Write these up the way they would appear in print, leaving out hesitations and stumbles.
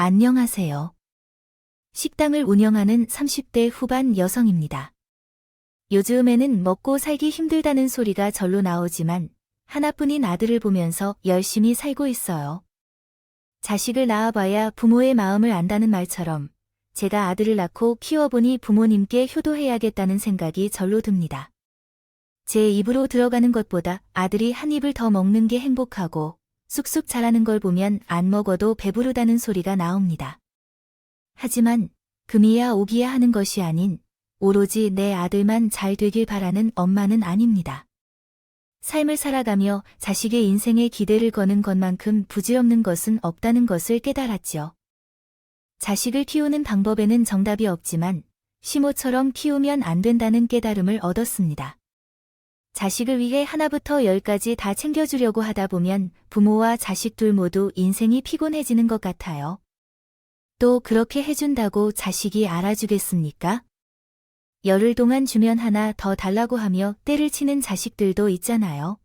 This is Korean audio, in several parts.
안녕하세요. 식당을 운영하는 30대 후반 여성입니다. 요즘에는 먹고 살기 힘들다는 소리가 절로 나오지만 하나뿐인 아들을 보면서 열심히 살고 있어요. 자식을 낳아봐야 부모의 마음을 안다는 말처럼 제가 아들을 낳고 키워보니 부모님께 효도해야겠다는 생각이 절로 듭니다. 제 입으로 들어가는 것보다 아들이 한 입을 더 먹는 게 행복하고 쑥쑥 자라는 걸 보면 안 먹어도 배부르다는 소리가 나옵니다. 하지만 금이야 오기야 하는 것이 아닌 오로지 내 아들만 잘 되길 바라는 엄마는 아닙니다. 삶을 살아가며 자식의 인생에 기대를 거는 것만큼 부질없는 것은 없다는 것을 깨달았죠. 자식을 키우는 방법에는 정답이 없지만 시모처럼 키우면 안 된다는 깨달음을 얻었습니다. 자식을 위해 하나부터 열까지 다 챙겨주려고 하다 보면 부모와 자식 둘 모두 인생이 피곤해지는 것 같아요. 또 그렇게 해준다고 자식이 알아주겠습니까? 열흘 동안 주면 하나 더 달라고 하며 때를 치는 자식들도 있잖아요.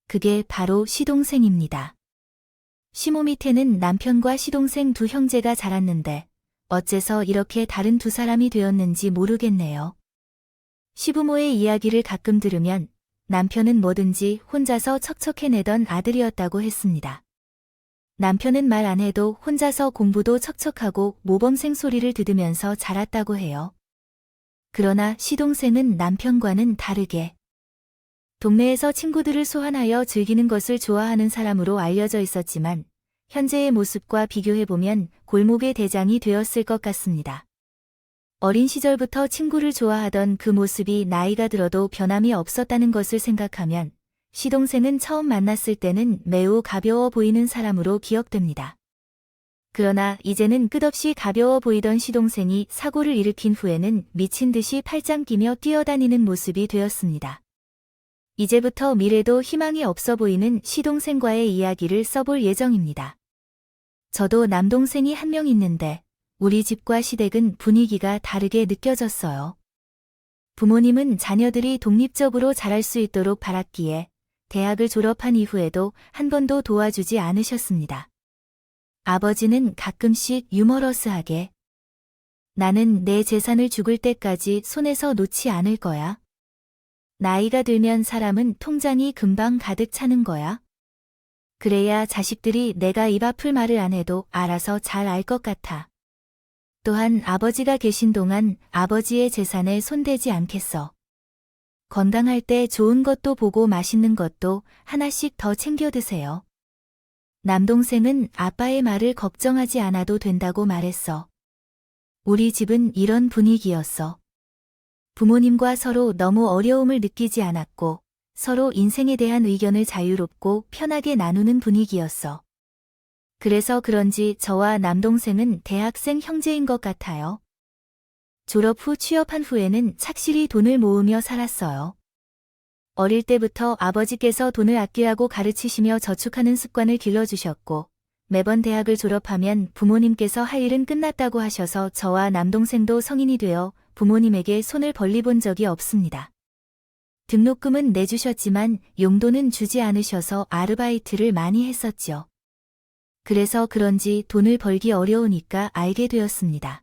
그게 바로 시동생입니다. 시모 밑에는 남편과 시동생 두 형제가 자랐는데 어째서 이렇게 다른 두 사람이 되었는지 모르겠네요. 시부모의 이야기를 가끔 들으면 남편은 뭐든지 혼자서 척척해내던 아들이었다고 했습니다. 남편은 말 안 해도 혼자서 공부도 척척하고 모범생 소리를 들으면서 자랐다고 해요. 그러나 시동생은 남편과는 다르게 동네에서 친구들을 소환하여 즐기는 것을 좋아하는 사람으로 알려져 있었지만 현재의 모습과 비교해보면 골목의 대장이 되었을 것 같습니다. 어린 시절부터 친구를 좋아하던 그 모습이 나이가 들어도 변함이 없었다는 것을 생각하면 시동생은 처음 만났을 때는 매우 가벼워 보이는 사람으로 기억됩니다. 그러나 이제는 끝없이 가벼워 보이던 시동생이 사고를 일으킨 후에는 미친 듯이 팔짱 끼며 뛰어다니는 모습이 되었습니다. 이제부터 미래도 희망이 없어 보이는 시동생과의 이야기를 써볼 예정입니다. 저도 남동생이 한 명 있는데 우리 집과 시댁은 분위기가 다르게 느껴졌어요. 부모님은 자녀들이 독립적으로 자랄 수 있도록 바랐기에 대학을 졸업한 이후에도 한 번도 도와주지 않으셨습니다. 아버지는 가끔씩 유머러스하게 나는 내 재산을 죽을 때까지 손에서 놓지 않을 거야. 나이가 들면 사람은 통장이 금방 가득 차는 거야. 그래야 자식들이 내가 입 아플 말을 안 해도 알아서 잘 알 것 같아. 또한 아버지가 계신 동안 아버지의 재산에 손대지 않겠어. 건강할 때 좋은 것도 보고 맛있는 것도 하나씩 더 챙겨 드세요. 남동생은 아빠의 말을 걱정하지 않아도 된다고 말했어. 우리 집은 이런 분위기였어. 부모님과 서로 너무 어려움을 느끼지 않았고 서로 인생에 대한 의견을 자유롭고 편하게 나누는 분위기였어. 그래서 그런지 저와 남동생은 대학생 형제인 것 같아요. 졸업 후 취업한 후에는 착실히 돈을 모으며 살았어요. 어릴 때부터 아버지께서 돈을 아끼라고 가르치시며 저축하는 습관을 길러주셨고 매번 대학을 졸업하면 부모님께서 할 일은 끝났다고 하셔서 저와 남동생도 성인이 되어 부모님에게 손을 벌리본 적이 없습니다. 등록금은 내주셨지만 용돈은 주지 않으셔서 아르바이트를 많이 했었죠. 그래서 그런지 돈을 벌기 어려우니까 알게 되었습니다.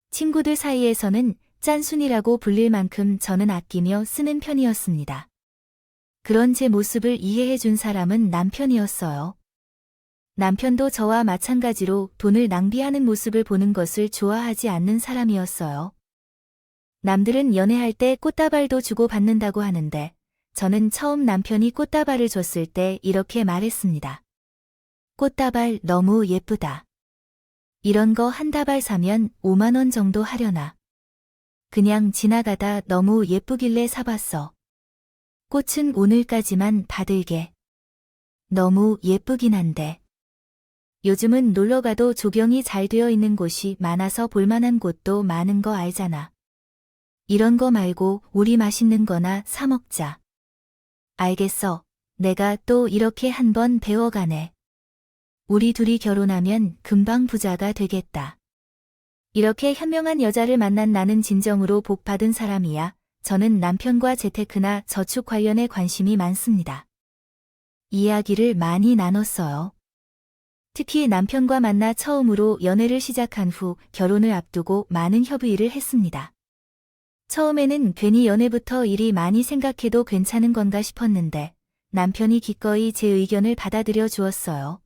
친구들 사이에서는 짠순이라고 불릴 만큼 저는 아끼며 쓰는 편이었습니다. 그런 제 모습을 이해해 준 사람은 남편이었어요. 남편도 저와 마찬가지로 돈을 낭비하는 모습을 보는 것을 좋아하지 않는 사람이었어요. 남들은 연애할 때 꽃다발도 주고 받는다고 하는데 저는 처음 남편이 꽃다발을 줬을 때 이렇게 말했습니다. 꽃다발 너무 예쁘다. 이런 거 한 다발 사면 5만 원 정도 하려나. 그냥 지나가다 너무 예쁘길래 사봤어. 꽃은 오늘까지만 받을게. 너무 예쁘긴 한데. 요즘은 놀러가도 조경이 잘 되어 있는 곳이 많아서 볼만한 곳도 많은 거 알잖아. 이런 거 말고 우리 맛있는 거나 사 먹자. 알겠어. 내가 또 이렇게 한번 배워가네. 우리 둘이 결혼하면 금방 부자가 되겠다. 이렇게 현명한 여자를 만난 나는 진정으로 복 받은 사람이야. 저는 남편과 재테크나 저축 관련에 관심이 많습니다. 이야기를 많이 나눴어요. 특히 남편과 만나 처음으로 연애를 시작한 후 결혼을 앞두고 많은 협의를 했습니다. 처음에는 괜히 연애부터 일이 많이 생각해도 괜찮은 건가 싶었는데 남편이 기꺼이 제 의견을 받아들여 주었어요.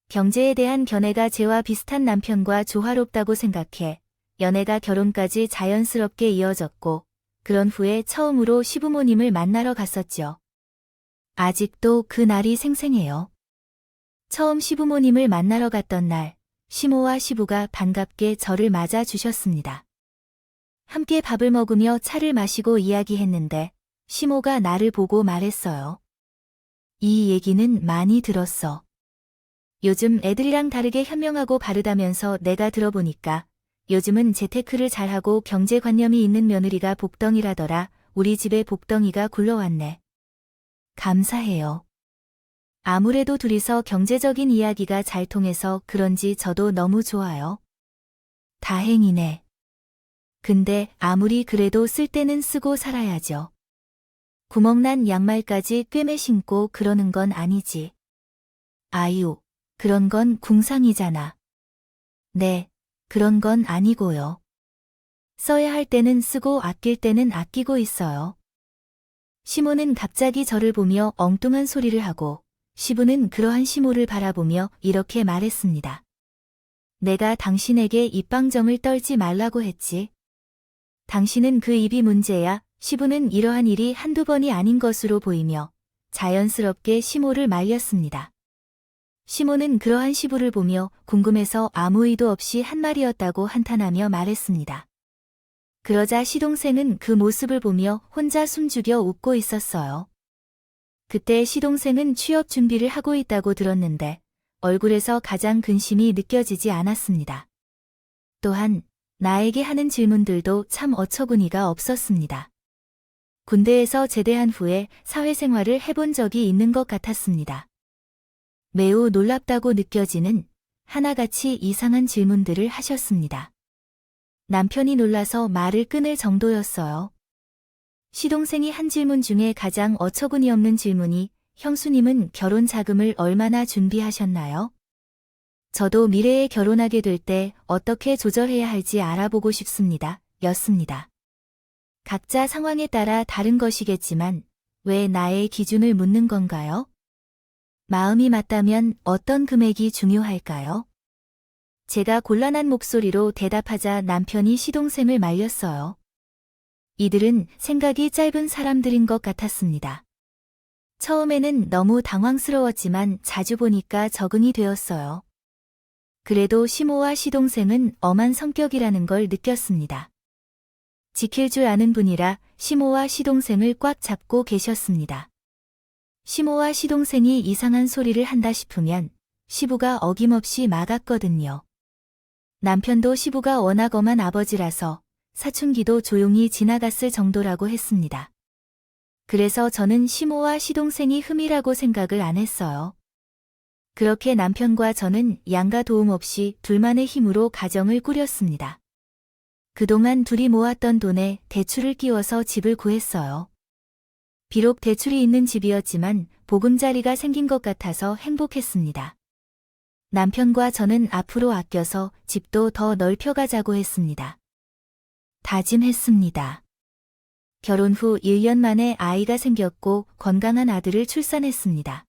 경제에 대한 견해가 제와 비슷한 남편과 조화롭다고 생각해 연애가 결혼까지 자연스럽게 이어졌고 그런 후에 처음으로 시부모님을 만나러 갔었죠. 아직도 그 날이 생생해요. 처음 시부모님을 만나러 갔던 날, 시모와 시부가 반갑게 저를 맞아 주셨습니다. 함께 밥을 먹으며 차를 마시고 이야기했는데 시모가 나를 보고 말했어요. 이 얘기는 많이 들었어. 요즘 애들이랑 다르게 현명하고 바르다면서 내가 들어보니까 요즘은 재테크를 잘하고 경제관념이 있는 며느리가 복덩이라더라. 우리 집에 복덩이가 굴러왔네. 감사해요. 아무래도 둘이서 경제적인 이야기가 잘 통해서 그런지 저도 너무 좋아요. 다행이네. 근데 아무리 그래도 쓸 때는 쓰고 살아야죠. 구멍난 양말까지 꿰매 신고 그러는 건 아니지. 아유, 그런 건 궁상이잖아. 네, 그런 건 아니고요. 써야 할 때는 쓰고 아낄 때는 아끼고 있어요. 시모는 갑자기 저를 보며 엉뚱한 소리를 하고 시부는 그러한 시모를 바라보며 이렇게 말했습니다. 내가 당신에게 입방정을 떨지 말라고 했지. 당신은 그 입이 문제야. 시부는 이러한 일이 한두 번이 아닌 것으로 보이며 자연스럽게 시모를 말렸습니다. 시모는 그러한 시부를 보며 궁금해서 아무 의도 없이 한 말이었다고 한탄하며 말했습니다. 그러자 시동생은 그 모습을 보며 혼자 숨죽여 웃고 있었어요. 그때 시동생은 취업 준비를 하고 있다고 들었는데 얼굴에서 가장 근심이 느껴지지 않았습니다. 또한 나에게 하는 질문들도 참 어처구니가 없었습니다. 군대에서 제대한 후에 사회생활을 해본 적이 있는 것 같았습니다. 매우 놀랍다고 느껴지는 하나같이 이상한 질문들을 하셨습니다. 남편이 놀라서 말을 끊을 정도였어요. 시동생이 한 질문 중에 가장 어처구니 없는 질문이 형수님은 결혼 자금을 얼마나 준비하셨나요? 저도 미래에 결혼하게 될 때 어떻게 조절해야 할지 알아보고 싶습니다. 였습니다. 각자 상황에 따라 다른 것이겠지만 왜 나의 기준을 묻는 건가요? 마음이 맞다면 어떤 금액이 중요할까요? 제가 곤란한 목소리로 대답하자 남편이 시동생을 말렸어요. 이들은 생각이 짧은 사람들인 것 같았습니다. 처음에는 너무 당황스러웠지만 자주 보니까 적응이 되었어요. 그래도 시모와 시동생은 엄한 성격이라는 걸 느꼈습니다. 지킬 줄 아는 분이라 시모와 시동생을 꽉 잡고 계셨습니다. 시모와 시동생이 이상한 소리를 한다 싶으면 시부가 어김없이 막았거든요. 남편도 시부가 워낙 엄한 아버지라서 사춘기도 조용히 지나갔을 정도라고 했습니다. 그래서 저는 시모와 시동생이 흠이라고 생각을 안 했어요. 그렇게 남편과 저는 양가 도움 없이 둘만의 힘으로 가정을 꾸렸습니다. 그동안 둘이 모았던 돈에 대출을 끼워서 집을 구했어요. 비록 대출이 있는 집이었지만 보금자리가 생긴 것 같아서 행복했습니다. 남편과 저는 앞으로 아껴서 집도 더 넓혀가자고 했습니다. 다짐했습니다. 결혼 후 1년 만에 아이가 생겼고 건강한 아들을 출산했습니다.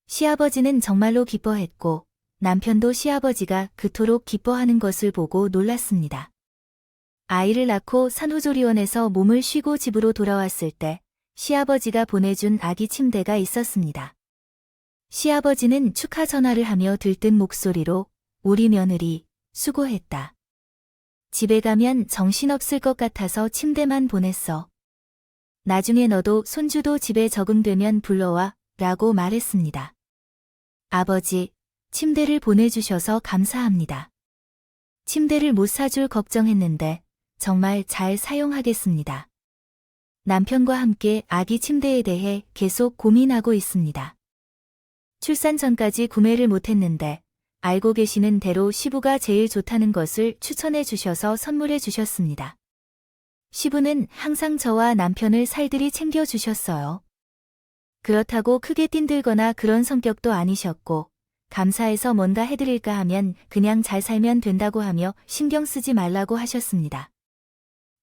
시아버지는 정말로 기뻐했고 남편도 시아버지가 그토록 기뻐하는 것을 보고 놀랐습니다. 아이를 낳고 산후조리원에서 몸을 쉬고 집으로 돌아왔을 때 시아버지가 보내준 아기 침대가 있었습니다. 시아버지는 축하 전화를 하며 들뜬 목소리로 우리 며느리 수고했다. 집에 가면 정신없을 것 같아서 침대만 보냈어. 나중에 너도 손주도 집에 적응되면 불러와 라고 말했습니다. 아버지, 침대를 보내주셔서 감사합니다. 침대를 못 사줄 걱정했는데 정말 잘 사용하겠습니다. 남편과 함께 아기 침대에 대해 계속 고민하고 있습니다. 출산 전까지 구매를 못했는데 알고 계시는 대로 시부가 제일 좋다는 것을 추천해 주셔서 선물해 주셨습니다. 시부는 항상 저와 남편을 살들이 챙겨주셨어요. 그렇다고 크게 띵들거나 그런 성격도 아니셨고 감사해서 뭔가 해드릴까 하면 그냥 잘 살면 된다고 하며 신경 쓰지 말라고 하셨습니다.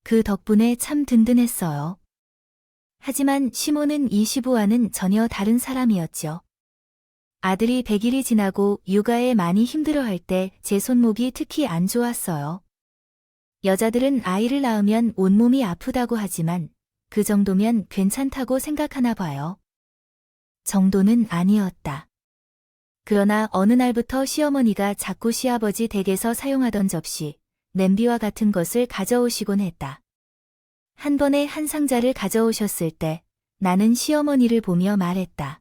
그 덕분에 참 든든했어요. 하지만 시모는 이 시부와는 전혀 다른 사람이었죠. 아들이 100일이 지나고 육아에 많이 힘들어할 때 제 손목이 특히 안 좋았어요. 여자들은 아이를 낳으면 온몸이 아프다고 하지만 그 정도면 괜찮다고 생각하나 봐요. 정도는 아니었다. 그러나 어느 날부터 시어머니가 자꾸 시아버지 댁에서 사용하던 접시, 냄비와 같은 것을 가져오시곤 했다. 한 번에 한 상자를 가져오셨을 때 나는 시어머니를 보며 말했다.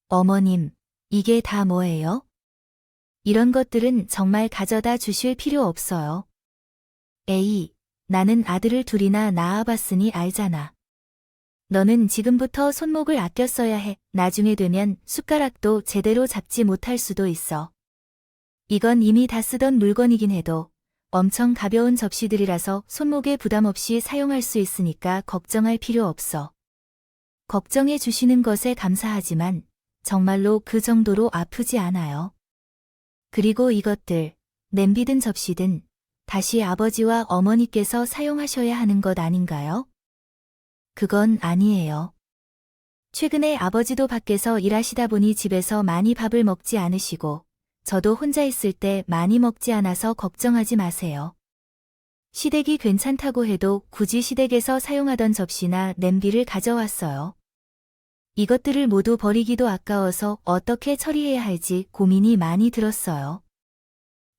어머님, 이게 다 뭐예요? 이런 것들은 정말 가져다 주실 필요 없어요. 에이, 나는 아들을 둘이나 낳아봤으니 알잖아. 너는 지금부터 손목을 아껴 써야 해. 나중에 되면 숟가락도 제대로 잡지 못할 수도 있어. 이건 이미 다 쓰던 물건이긴 해도 엄청 가벼운 접시들이라서 손목에 부담 없이 사용할 수 있으니까 걱정할 필요 없어. 걱정해 주시는 것에 감사하지만 정말로 그 정도로 아프지 않아요. 그리고 이것들, 냄비든 접시든 다시 아버지와 어머니께서 사용하셔야 하는 것 아닌가요? 그건 아니에요. 최근에 아버지도 밖에서 일하시다 보니 집에서 많이 밥을 먹지 않으시고 저도 혼자 있을 때 많이 먹지 않아서 걱정하지 마세요. 시댁이 괜찮다고 해도 굳이 시댁에서 사용하던 접시나 냄비를 가져왔어요. 이것들을 모두 버리기도 아까워서 어떻게 처리해야 할지 고민이 많이 들었어요.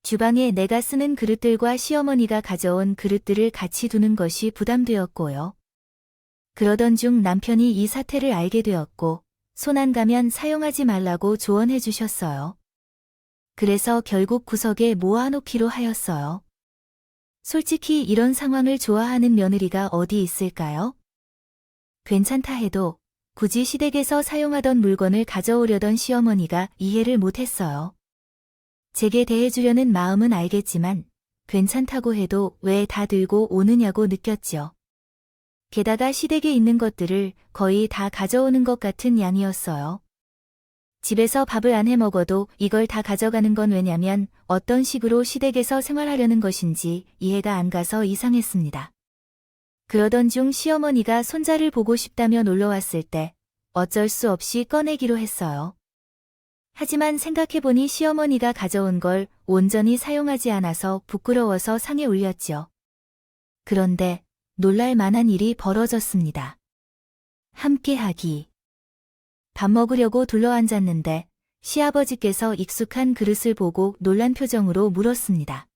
주방에 내가 쓰는 그릇들과 시어머니가 가져온 그릇들을 같이 두는 것이 부담되었고요. 그러던 중 남편이 이 사태를 알게 되었고 손 안 가면 사용하지 말라고 조언해 주셨어요. 그래서 결국 구석에 모아놓기로 하였어요. 솔직히 이런 상황을 좋아하는 며느리가 어디 있을까요? 괜찮다 해도 굳이 시댁에서 사용하던 물건을 가져오려던 시어머니가 이해를 못했어요. 제게 대해주려는 마음은 알겠지만 괜찮다고 해도 왜 다 들고 오느냐고 느꼈죠. 게다가 시댁에 있는 것들을 거의 다 가져오는 것 같은 양이었어요. 집에서 밥을 안 해 먹어도 이걸 다 가져가는 건 왜냐면 어떤 식으로 시댁에서 생활하려는 것인지 이해가 안 가서 이상했습니다. 그러던 중 시어머니가 손자를 보고 싶다며 놀러왔을 때 어쩔 수 없이 꺼내기로 했어요. 하지만 생각해보니 시어머니가 가져온 걸 온전히 사용하지 않아서 부끄러워서 상에 올렸죠. 그런데 놀랄 만한 일이 벌어졌습니다. 함께하기. 밥 먹으려고 둘러앉았는데 시아버지께서 익숙한 그릇을 보고 놀란 표정으로 물었습니다.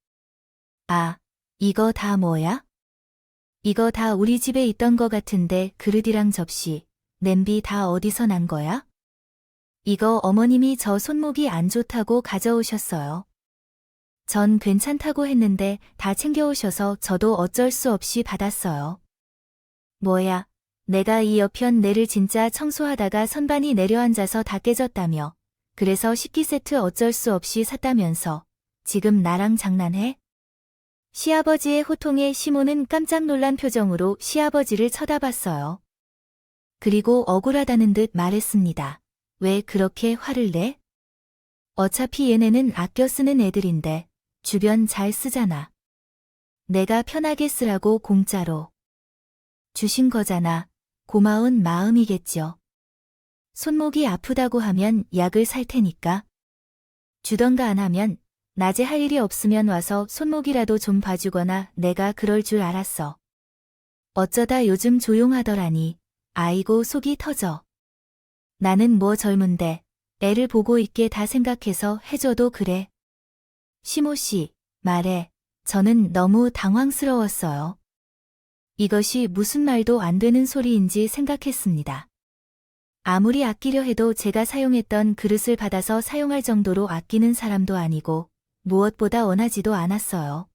아, 이거 다 뭐야? 이거 다 우리 집에 있던 거 같은데 그릇이랑 접시, 냄비 다 어디서 난 거야? 이거 어머님이 저 손목이 안 좋다고 가져오셨어요. 전 괜찮다고 했는데 다 챙겨오셔서 저도 어쩔 수 없이 받았어요. 뭐야, 내가 이 여편 내를 진짜 청소하다가 선반이 내려앉아서 다 깨졌다며. 그래서 식기 세트 어쩔 수 없이 샀다면서 지금 나랑 장난해? 시아버지의 호통에 시모는 깜짝 놀란 표정으로 시아버지를 쳐다봤어요. 그리고 억울하다는 듯 말했습니다. 왜 그렇게 화를 내? 어차피 얘네는 아껴 쓰는 애들인데 주변 잘 쓰잖아. 내가 편하게 쓰라고 공짜로 주신 거잖아. 고마운 마음이겠죠. 손목이 아프다고 하면 약을 살 테니까. 주던가 안 하면 낮에 할 일이 없으면 와서 손목이라도 좀 봐주거나 내가 그럴 줄 알았어. 어쩌다 요즘 조용하더라니. 아이고 속이 터져. 나는 뭐 젊은데 애를 보고 있게 다 생각해서 해줘도 그래. 시모 씨, 말해. 저는 너무 당황스러웠어요. 이것이 무슨 말도 안 되는 소리인지 생각했습니다. 아무리 아끼려 해도 제가 사용했던 그릇을 받아서 사용할 정도로 아끼는 사람도 아니고 무엇보다 원하지도 않았어요.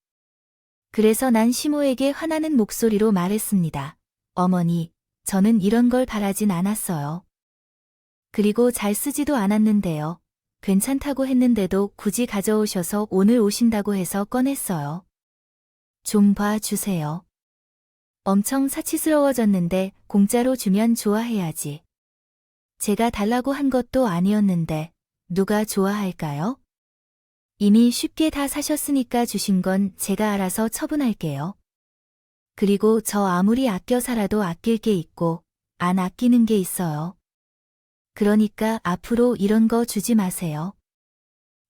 그래서 난 시모에게 화나는 목소리로 말했습니다. 어머니, 저는 이런 걸 바라진 않았어요. 그리고 잘 쓰지도 않았는데요. 괜찮다고 했는데도 굳이 가져오셔서 오늘 오신다고 해서 꺼냈어요. 좀 봐주세요. 엄청 사치스러워졌는데 공짜로 주면 좋아해야지. 제가 달라고 한 것도 아니었는데 누가 좋아할까요? 이미 쉽게 다 사셨으니까 주신 건 제가 알아서 처분할게요. 그리고 저 아무리 아껴 살아도 아낄 게 있고 안 아끼는 게 있어요. 그러니까 앞으로 이런 거 주지 마세요.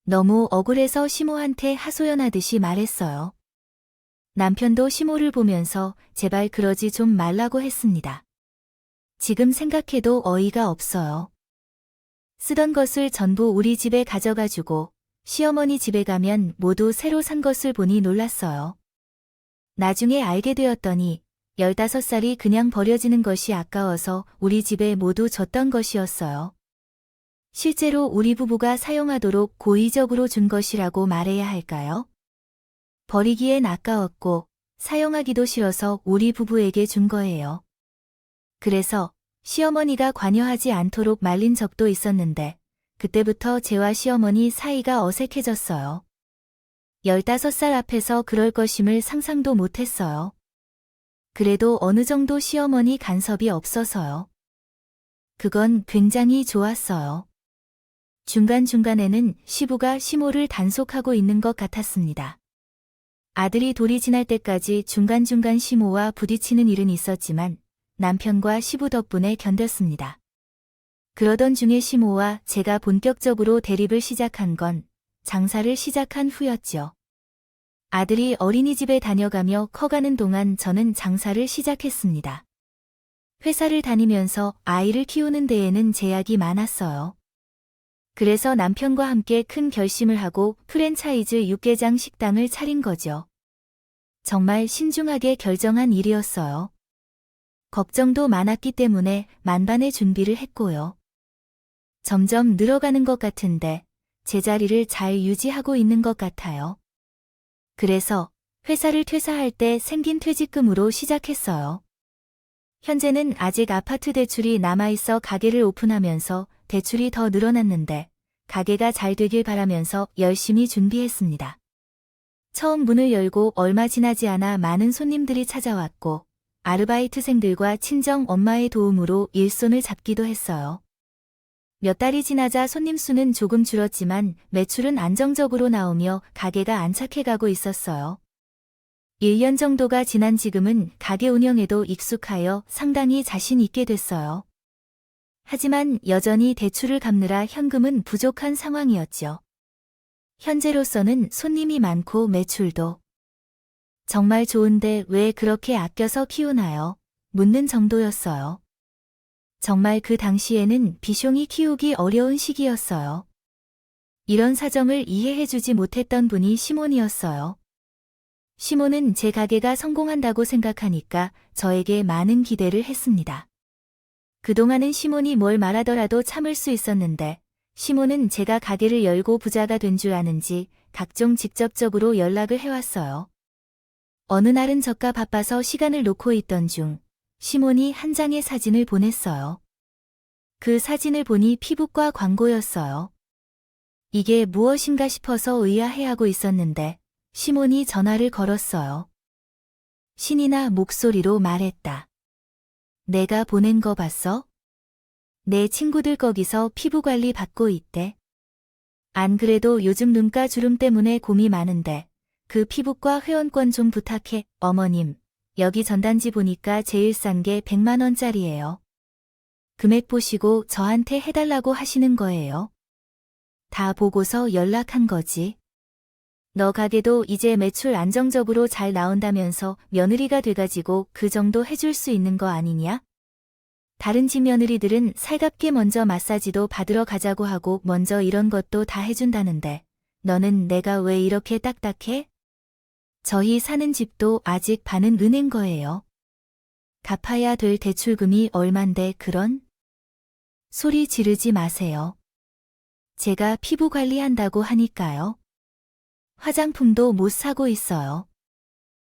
너무 억울해서 시모한테 하소연하듯이 말했어요. 남편도 시모를 보면서 제발 그러지 좀 말라고 했습니다. 지금 생각해도 어이가 없어요. 쓰던 것을 전부 우리 집에 가져가주고 시어머니 집에 가면 모두 새로 산 것을 보니 놀랐어요. 나중에 알게 되었더니 15살이 그냥 버려지는 것이 아까워서 우리 집에 모두 줬던 것이었어요. 실제로 우리 부부가 사용하도록 고의적으로 준 것이라고 말해야 할까요? 버리기엔 아까웠고 사용하기도 싫어서 우리 부부에게 준 거예요. 그래서 시어머니가 관여하지 않도록 말린 적도 있었는데 그때부터 제와 시어머니 사이가 어색해졌어요. 15살 앞에서 그럴 것임을 상상도 못했어요. 그래도 어느 정도 시어머니 간섭이 없어서요. 그건 굉장히 좋았어요. 중간중간에는 시부가 시모를 단속하고 있는 것 같았습니다. 아들이 돌이 지날 때까지 중간중간 시모와 부딪히는 일은 있었지만 남편과 시부 덕분에 견뎠습니다. 그러던 중에 시모와 제가 본격적으로 대립을 시작한 건 장사를 시작한 후였죠. 아들이 어린이집에 다녀가며 커가는 동안 저는 장사를 시작했습니다. 회사를 다니면서 아이를 키우는 데에는 제약이 많았어요. 그래서 남편과 함께 큰 결심을 하고 프랜차이즈 육개장 식당을 차린 거죠. 정말 신중하게 결정한 일이었어요. 걱정도 많았기 때문에 만반의 준비를 했고요. 점점 늘어가는 것 같은데 제자리를 잘 유지하고 있는 것 같아요. 그래서 회사를 퇴사할 때 생긴 퇴직금으로 시작했어요. 현재는 아직 아파트 대출이 남아있어 가게를 오픈하면서 대출이 더 늘어났는데 가게가 잘 되길 바라면서 열심히 준비했습니다. 처음 문을 열고 얼마 지나지 않아 많은 손님들이 찾아왔고 아르바이트생들과 친정 엄마의 도움으로 일손을 잡기도 했어요. 몇 달이 지나자 손님 수는 조금 줄었지만 매출은 안정적으로 나오며 가게가 안착해가고 있었어요. 1년 정도가 지난 지금은 가게 운영에도 익숙하여 상당히 자신 있게 됐어요. 하지만 여전히 대출을 갚느라 현금은 부족한 상황이었죠. 현재로서는 손님이 많고 매출도 정말 좋은데 왜 그렇게 아껴서 키우나요? 묻는 정도였어요. 정말 그 당시에는 비숑이 키우기 어려운 시기였어요. 이런 사정을 이해해주지 못했던 분이 시몬이었어요. 시몬은 제 가게가 성공한다고 생각하니까 저에게 많은 기대를 했습니다. 그동안은 시몬이 뭘 말하더라도 참을 수 있었는데 시몬은 제가 가게를 열고 부자가 된 줄 아는지 각종 직접적으로 연락을 해왔어요. 어느 날은 저가 바빠서 시간을 놓고 있던 중 시몬이 한 장의 사진을 보냈어요. 그 사진을 보니 피부과 광고였어요. 이게 무엇인가 싶어서 의아해하고 있었는데 시몬이 전화를 걸었어요. 신이 나 목소리로 말했다. 내가 보낸 거 봤어? 내 친구들 거기서 피부관리 받고 있대. 안 그래도 요즘 눈가 주름 때문에 곰이 많은데 그 피부과 회원권 좀 부탁해. 어머님, 여기 전단지 보니까 제일 싼 게 100만 원짜리예요. 금액 보시고 저한테 해달라고 하시는 거예요. 다 보고서 연락한 거지. 너 가게도 이제 매출 안정적으로 잘 나온다면서 며느리가 돼가지고 그 정도 해줄 수 있는 거 아니냐? 다른 집 며느리들은 살갑게 먼저 마사지도 받으러 가자고 하고 먼저 이런 것도 다 해준다는데 너는 내가 왜 이렇게 딱딱해? 저희 사는 집도 아직 반은 은행 거예요. 갚아야 될 대출금이 얼만데 그런? 소리 지르지 마세요. 제가 피부 관리한다고 하니까요. 화장품도 못 사고 있어요.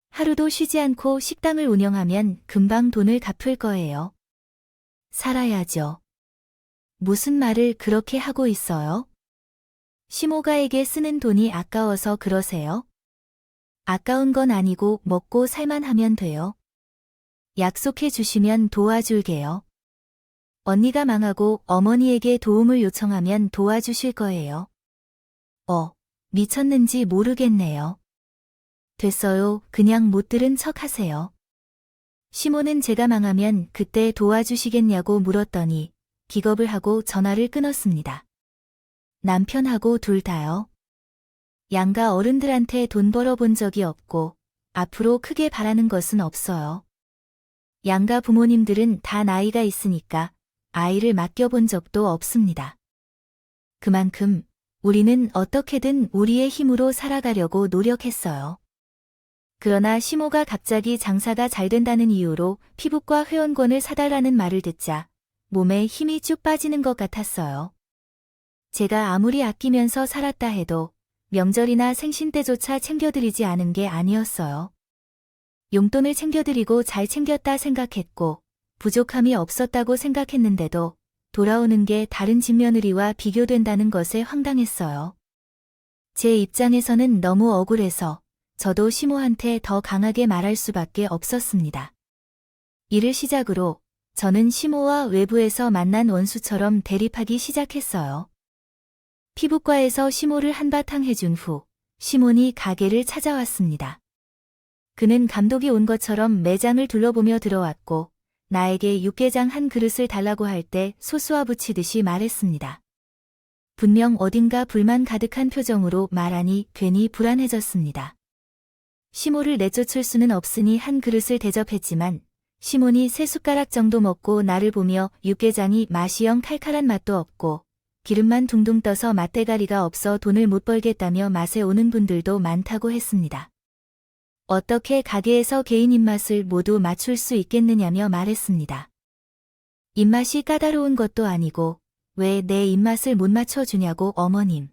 하루도 쉬지 않고 식당을 운영하면 금방 돈을 갚을 거예요. 살아야죠. 무슨 말을 그렇게 하고 있어요? 시모가에게 쓰는 돈이 아까워서 그러세요? 아까운 건 아니고 먹고 살만 하면 돼요. 약속해 주시면 도와줄게요. 언니가 망하고 어머니에게 도움을 요청하면 도와주실 거예요. 미쳤는지 모르겠네요. 됐어요. 그냥 못 들은 척 하세요. 시모는 제가 망하면 그때 도와주시겠냐고 물었더니 기겁을 하고 전화를 끊었습니다. 남편하고 둘 다요. 양가 어른들한테 돈 벌어본 적이 없고 앞으로 크게 바라는 것은 없어요. 양가 부모님들은 다 나이가 있으니까 아이를 맡겨본 적도 없습니다. 그만큼 우리는 어떻게든 우리의 힘으로 살아가려고 노력했어요. 그러나 시모가 갑자기 장사가 잘 된다는 이유로 피부과 회원권을 사달라는 말을 듣자 몸에 힘이 쭉 빠지는 것 같았어요. 제가 아무리 아끼면서 살았다 해도 명절이나 생신 때조차 챙겨드리지 않은 게 아니었어요. 용돈을 챙겨드리고 잘 챙겼다 생각했고 부족함이 없었다고 생각했는데도 돌아오는 게 다른 집며느리와 비교된다는 것에 황당했어요. 제 입장에서는 너무 억울해서 저도 시모한테 더 강하게 말할 수밖에 없었습니다. 이를 시작으로 저는 시모와 외부에서 만난 원수처럼 대립하기 시작했어요. 피부과에서 시모를 한바탕 해준 후 시몬이 가게를 찾아왔습니다. 그는 감독이 온 것처럼 매장을 둘러보며 들어왔고 나에게 육개장 한 그릇을 달라고 할 때 소스와 붙이듯이 말했습니다. 분명 어딘가 불만 가득한 표정으로 말하니 괜히 불안해졌습니다. 시모를 내쫓을 수는 없으니 한 그릇을 대접했지만 시몬이 3숟가락 정도 먹고 나를 보며 육개장이 맛이 영 칼칼한 맛도 없고 기름만 둥둥 떠서 맛대가리가 없어 돈을 못 벌겠다며 맛에 오는 분들도 많다고 했습니다. 어떻게 가게에서 개인 입맛을 모두 맞출 수 있겠느냐며 말했습니다. 입맛이 까다로운 것도 아니고 왜 내 입맛을 못 맞춰주냐고 어머님.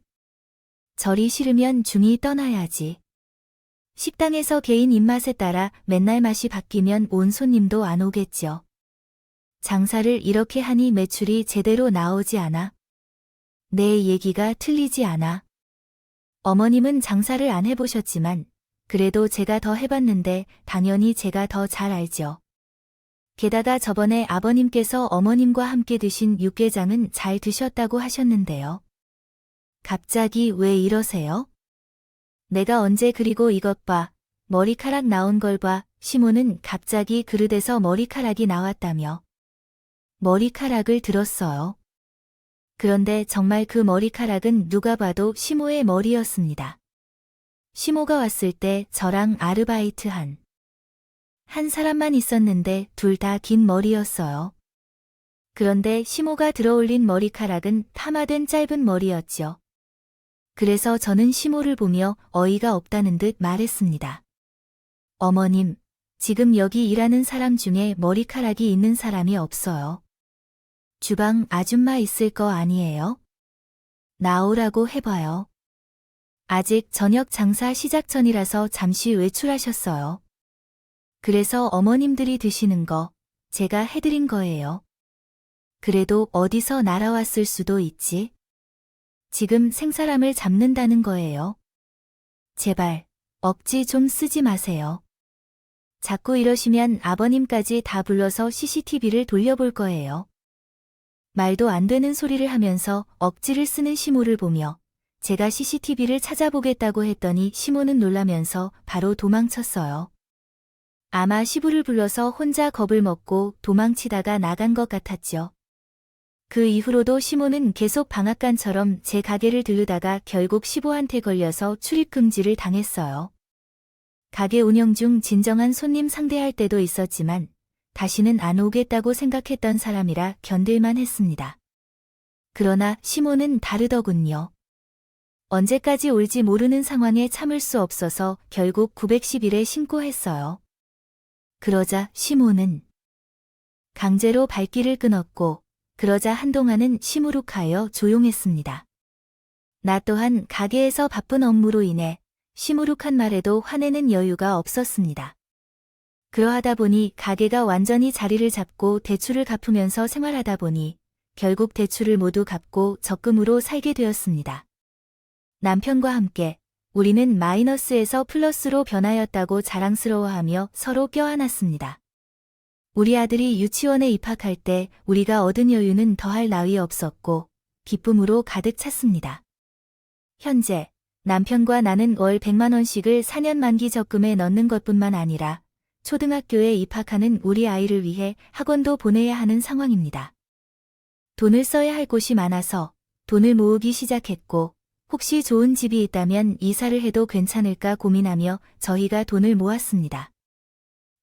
절이 싫으면 중이 떠나야지. 식당에서 개인 입맛에 따라 맨날 맛이 바뀌면 온 손님도 안 오겠죠. 장사를 이렇게 하니 매출이 제대로 나오지 않아. 내 얘기가 틀리지 않아. 어머님은 장사를 안 해보셨지만 그래도 제가 더 해봤는데 당연히 제가 더 잘 알죠. 게다가 저번에 아버님께서 어머님과 함께 드신 육개장은 잘 드셨다고 하셨는데요. 갑자기 왜 이러세요? 내가 언제 그리고 이것 봐, 머리카락 나온 걸 봐, 시모는 갑자기 그릇에서 머리카락이 나왔다며. 머리카락을 들었어요. 그런데 정말 그 머리카락은 누가 봐도 시모의 머리였습니다. 시모가 왔을 때 저랑 아르바이트 한 사람만 있었는데 둘 다 긴 머리였어요. 그런데 시모가 들어올린 머리카락은 파마된 짧은 머리였죠. 그래서 저는 시모를 보며 어이가 없다는 듯 말했습니다. 어머님, 지금 여기 일하는 사람 중에 머리카락이 있는 사람이 없어요. 주방 아줌마 있을 거 아니에요? 나오라고 해봐요. 아직 저녁 장사 시작 전이라서 잠시 외출하셨어요. 그래서 어머님들이 드시는 거 제가 해드린 거예요. 그래도 어디서 날아왔을 수도 있지. 지금 생사람을 잡는다는 거예요. 제발 억지 좀 쓰지 마세요. 자꾸 이러시면 아버님까지 다 불러서 CCTV를 돌려볼 거예요. 말도 안 되는 소리를 하면서 억지를 쓰는 시모를 보며 제가 CCTV를 찾아보겠다고 했더니 시모는 놀라면서 바로 도망쳤어요. 아마 시부를 불러서 혼자 겁을 먹고 도망치다가 나간 것 같았죠. 그 이후로도 시모는 계속 방앗간처럼 제 가게를 들르다가 결국 시부한테 걸려서 출입금지를 당했어요. 가게 운영 중 진정한 손님 상대할 때도 있었지만 다시는 안 오겠다고 생각했던 사람이라 견딜만 했습니다. 그러나 시모는 다르더군요. 언제까지 올지 모르는 상황에 참을 수 없어서 결국 910일에 신고했어요. 그러자 시모는 강제로 발길을 끊었고 그러자 한동안은 시무룩하여 조용했습니다. 나 또한 가게에서 바쁜 업무로 인해 시무룩한 말에도 화내는 여유가 없었습니다. 그러하다 보니 가게가 완전히 자리를 잡고 대출을 갚으면서 생활하다 보니 결국 대출을 모두 갚고 적금으로 살게 되었습니다. 남편과 함께 우리는 마이너스에서 플러스로 변하였다고 자랑스러워하며 서로 껴안았습니다. 우리 아들이 유치원에 입학할 때 우리가 얻은 여유는 더할 나위 없었고 기쁨으로 가득 찼습니다. 현재 남편과 나는 월 100만 원씩을 4년 만기 적금에 넣는 것뿐만 아니라 초등학교에 입학하는 우리 아이를 위해 학원도 보내야 하는 상황입니다. 돈을 써야 할 곳이 많아서 돈을 모으기 시작했고 혹시 좋은 집이 있다면 이사를 해도 괜찮을까 고민하며 저희가 돈을 모았습니다.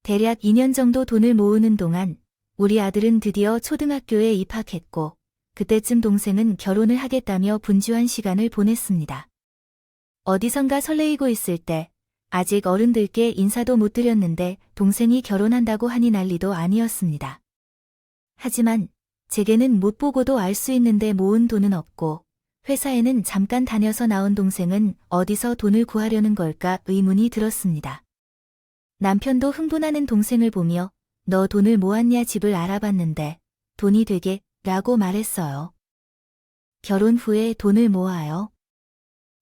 대략 2년 정도 돈을 모으는 동안 우리 아들은 드디어 초등학교에 입학했고 그때쯤 동생은 결혼을 하겠다며 분주한 시간을 보냈습니다. 어디선가 설레이고 있을 때 아직 어른들께 인사도 못 드렸는데 동생이 결혼한다고 하니 난리도 아니었습니다. 하지만 제게는 못 보고도 알 수 있는데 모은 돈은 없고 회사에는 잠깐 다녀서 나온 동생은 어디서 돈을 구하려는 걸까 의문이 들었습니다. 남편도 흥분하는 동생을 보며 너 돈을 모았냐 집을 알아봤는데 돈이 되게 라고 말했어요. 결혼 후에 돈을 모아요.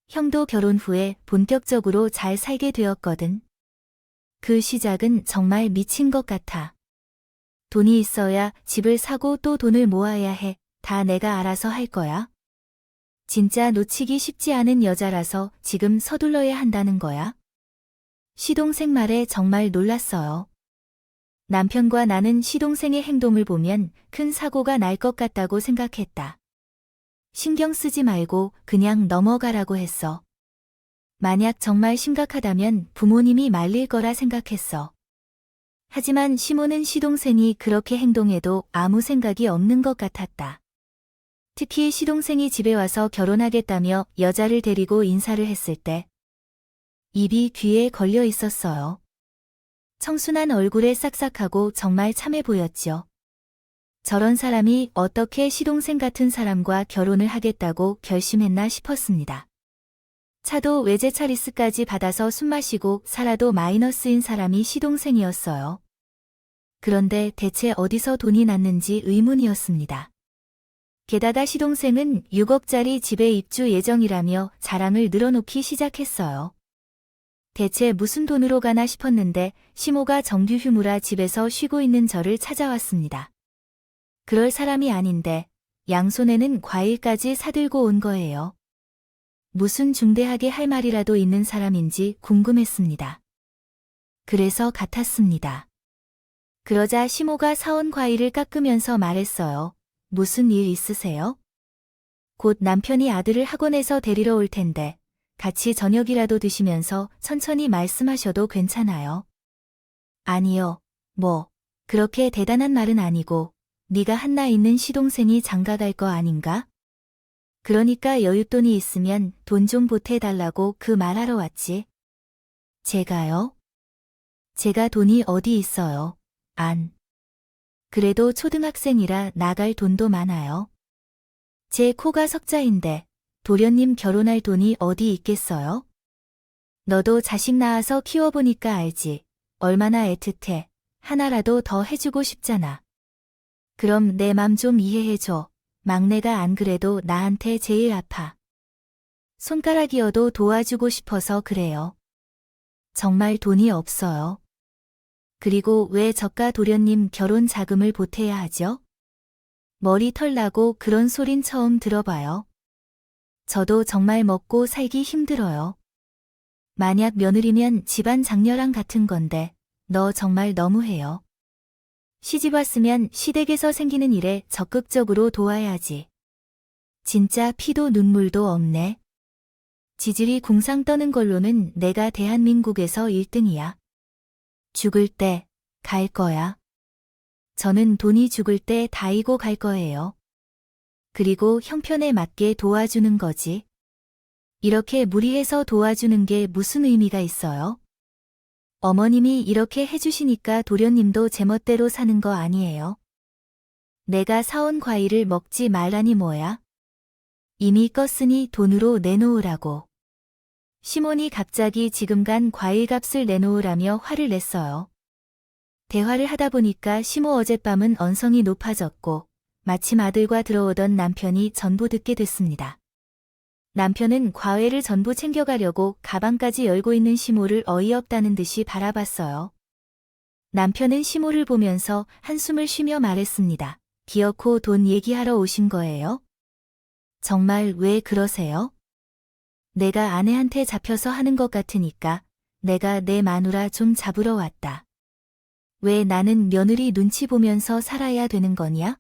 형도 결혼 후에 본격적으로 잘 살게 되었거든. 그 시작은 정말 미친 것 같아. 돈이 있어야 집을 사고 또 돈을 모아야 해. 다 내가 알아서 할 거야. 진짜 놓치기 쉽지 않은 여자라서 지금 서둘러야 한다는 거야? 시동생 말에 정말 놀랐어요. 남편과 나는 시동생의 행동을 보면 큰 사고가 날 것 같다고 생각했다. 신경 쓰지 말고 그냥 넘어가라고 했어. 만약 정말 심각하다면 부모님이 말릴 거라 생각했어. 하지만 시모는 시동생이 그렇게 행동해도 아무 생각이 없는 것 같았다. 특히 시동생이 집에 와서 결혼하겠다며 여자를 데리고 인사를 했을 때 입이 귀에 걸려 있었어요. 청순한 얼굴에 싹싹하고 정말 참해 보였죠. 저런 사람이 어떻게 시동생 같은 사람과 결혼을 하겠다고 결심했나 싶었습니다. 차도 외제차 리스까지 받아서 술 마시고 살아도 마이너스인 사람이 시동생이었어요. 그런데 대체 어디서 돈이 났는지 의문이었습니다. 게다가 시동생은 6억짜리 집에 입주 예정이라며 자랑을 늘어놓기 시작했어요. 대체 무슨 돈으로 가나 싶었는데 시모가 정규 휴무라 집에서 쉬고 있는 저를 찾아왔습니다. 그럴 사람이 아닌데 양손에는 과일까지 사들고 온 거예요. 무슨 중대하게 할 말이라도 있는 사람인지 궁금했습니다. 그래서 같았습니다. 그러자 시모가 사온 과일을 깎으면서 말했어요. 무슨 일 있으세요? 곧 남편이 아들을 학원에서 데리러 올 텐데 같이 저녁이라도 드시면서 천천히 말씀하셔도 괜찮아요. 아니요, 뭐 그렇게 대단한 말은 아니고 네가 한나 있는 시동생이 장가갈 거 아닌가? 그러니까 여윳돈이 있으면 돈 좀 보태달라고 그 말하러 왔지. 제가요? 제가 돈이 어디 있어요? 안. 그래도 초등학생이라 나갈 돈도 많아요. 제 코가 석자인데 도련님 결혼할 돈이 어디 있겠어요? 너도 자식 낳아서 키워보니까 알지. 얼마나 애틋해. 하나라도 더 해주고 싶잖아. 그럼 내 맘 좀 이해해줘. 막내가 안 그래도 나한테 제일 아파. 손가락이어도 도와주고 싶어서 그래요. 정말 돈이 없어요. 그리고 왜 저가 도련님 결혼 자금을 보태야 하죠? 머리 털 나고 그런 소린 처음 들어봐요. 저도 정말 먹고 살기 힘들어요. 만약 며느리면 집안 장녀랑 같은 건데 너 정말 너무해요. 시집 왔으면 시댁에서 생기는 일에 적극적으로 도와야지. 진짜 피도 눈물도 없네. 지질이 궁상 떠는 걸로는 내가 대한민국에서 1등이야. 죽을 때 갈 거야. 저는 돈이 죽을 때 다이고 갈 거예요. 그리고 형편에 맞게 도와주는 거지. 이렇게 무리해서 도와주는 게 무슨 의미가 있어요? 어머님이 이렇게 해주시니까 도련님도 제멋대로 사는 거 아니에요? 내가 사온 과일을 먹지 말라니 뭐야? 이미 껐으니 돈으로 내놓으라고. 시몬이 갑자기 지금 간 과일값을 내놓으라며 화를 냈어요. 대화를 하다 보니까 시모 어젯밤은 언성이 높아졌고 마침 아들과 들어오던 남편이 전부 듣게 됐습니다. 남편은 과외를 전부 챙겨가려고 가방까지 열고 있는 시모를 어이없다는 듯이 바라봤어요. 남편은 시모를 보면서 한숨을 쉬며 말했습니다. 기어코 돈 얘기하러 오신 거예요? 정말 왜 그러세요? 내가 아내한테 잡혀서 하는 것 같으니까 내가 내 마누라 좀 잡으러 왔다. 왜 나는 며느리 눈치 보면서 살아야 되는 거냐?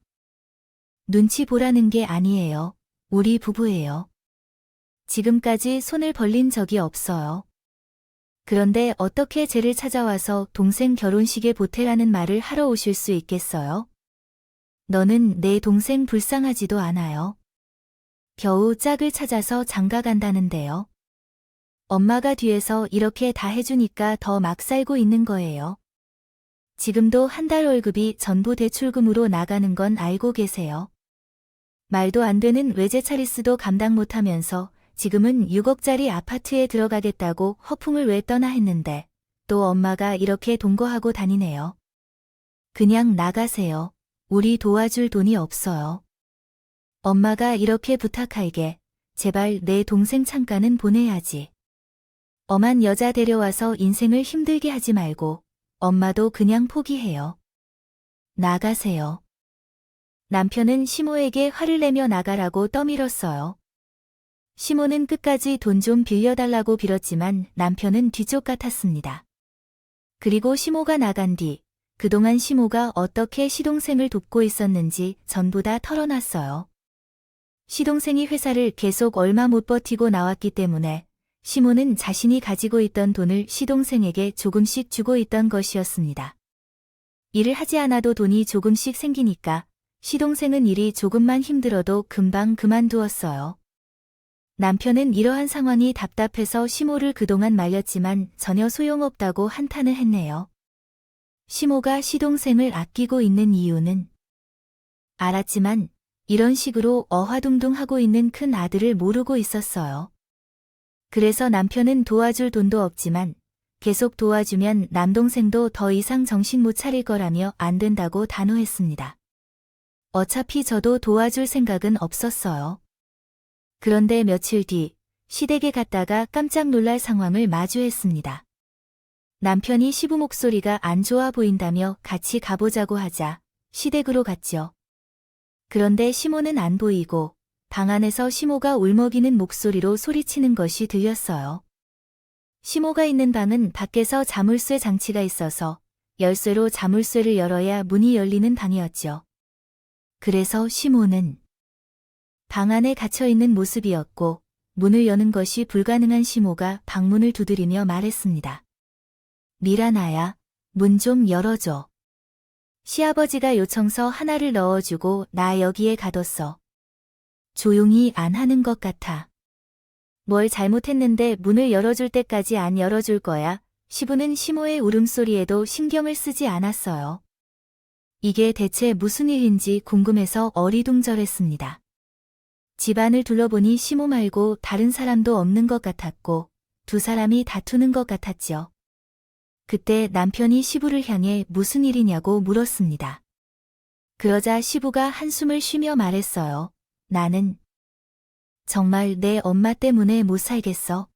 눈치 보라는 게 아니에요. 우리 부부예요. 지금까지 손을 벌린 적이 없어요. 그런데 어떻게 쟤를 찾아와서 동생 결혼식에 보태라는 말을 하러 오실 수 있겠어요? 너는 내 동생 불쌍하지도 않아요. 겨우 짝을 찾아서 장가 간다는데요. 엄마가 뒤에서 이렇게 다 해주니까 더 막 살고 있는 거예요. 지금도 한 달 월급이 전부 대출금으로 나가는 건 알고 계세요. 말도 안 되는 외제 차리스도 감당 못하면서 지금은 6억짜리 아파트에 들어가겠다고 허풍을 왜 떠나 했는데 또 엄마가 이렇게 동거하고 다니네요. 그냥 나가세요. 우리 도와줄 돈이 없어요. 엄마가 이렇게 부탁할게. 제발 내 동생 창가는 보내야지. 엄한 여자 데려와서 인생을 힘들게 하지 말고 엄마도 그냥 포기해요. 나가세요. 남편은 시모에게 화를 내며 나가라고 떠밀었어요. 시모는 끝까지 돈 좀 빌려달라고 빌었지만 남편은 뒤쪽 같았습니다. 그리고 시모가 나간 뒤 그동안 시모가 어떻게 시동생을 돕고 있었는지 전부 다 털어놨어요. 시동생이 회사를 계속 얼마 못 버티고 나왔기 때문에 시모는 자신이 가지고 있던 돈을 시동생에게 조금씩 주고 있던 것이었습니다. 일을 하지 않아도 돈이 조금씩 생기니까 시동생은 일이 조금만 힘들어도 금방 그만두었어요. 남편은 이러한 상황이 답답해서 시모를 그동안 말렸지만 전혀 소용없다고 한탄을 했네요. 시모가 시동생을 아끼고 있는 이유는 알았지만 이런 식으로 어화둥둥하고 있는 큰 아들을 모르고 있었어요. 그래서 남편은 도와줄 돈도 없지만 계속 도와주면 남동생도 더 이상 정신 못 차릴 거라며 안 된다고 단호했습니다. 어차피 저도 도와줄 생각은 없었어요. 그런데 며칠 뒤 시댁에 갔다가 깜짝 놀랄 상황을 마주했습니다. 남편이 시부 목소리가 안 좋아 보인다며 같이 가보자고 하자 시댁으로 갔죠. 그런데 시모는 안 보이고 방 안에서 시모가 울먹이는 목소리로 소리치는 것이 들렸어요. 시모가 있는 방은 밖에서 자물쇠 장치가 있어서 열쇠로 자물쇠를 열어야 문이 열리는 방이었죠. 그래서 시모는 방 안에 갇혀있는 모습이었고 문을 여는 것이 불가능한 시모가 방문을 두드리며 말했습니다. 미라나야, 문 좀 열어줘. 시아버지가 요청서 하나를 넣어주고 나 여기에 가뒀어. 조용히 안 하는 것 같아. 뭘 잘못했는데 문을 열어줄 때까지 안 열어줄 거야. 시부는 시모의 울음소리에도 신경을 쓰지 않았어요. 이게 대체 무슨 일인지 궁금해서 어리둥절했습니다. 집안을 둘러보니 시모 말고 다른 사람도 없는 것 같았고 두 사람이 다투는 것 같았죠. 그때 남편이 시부를 향해 무슨 일이냐고 물었습니다. 그러자 시부가 한숨을 쉬며 말했어요. 나는 정말 내 엄마 때문에 못 살겠어.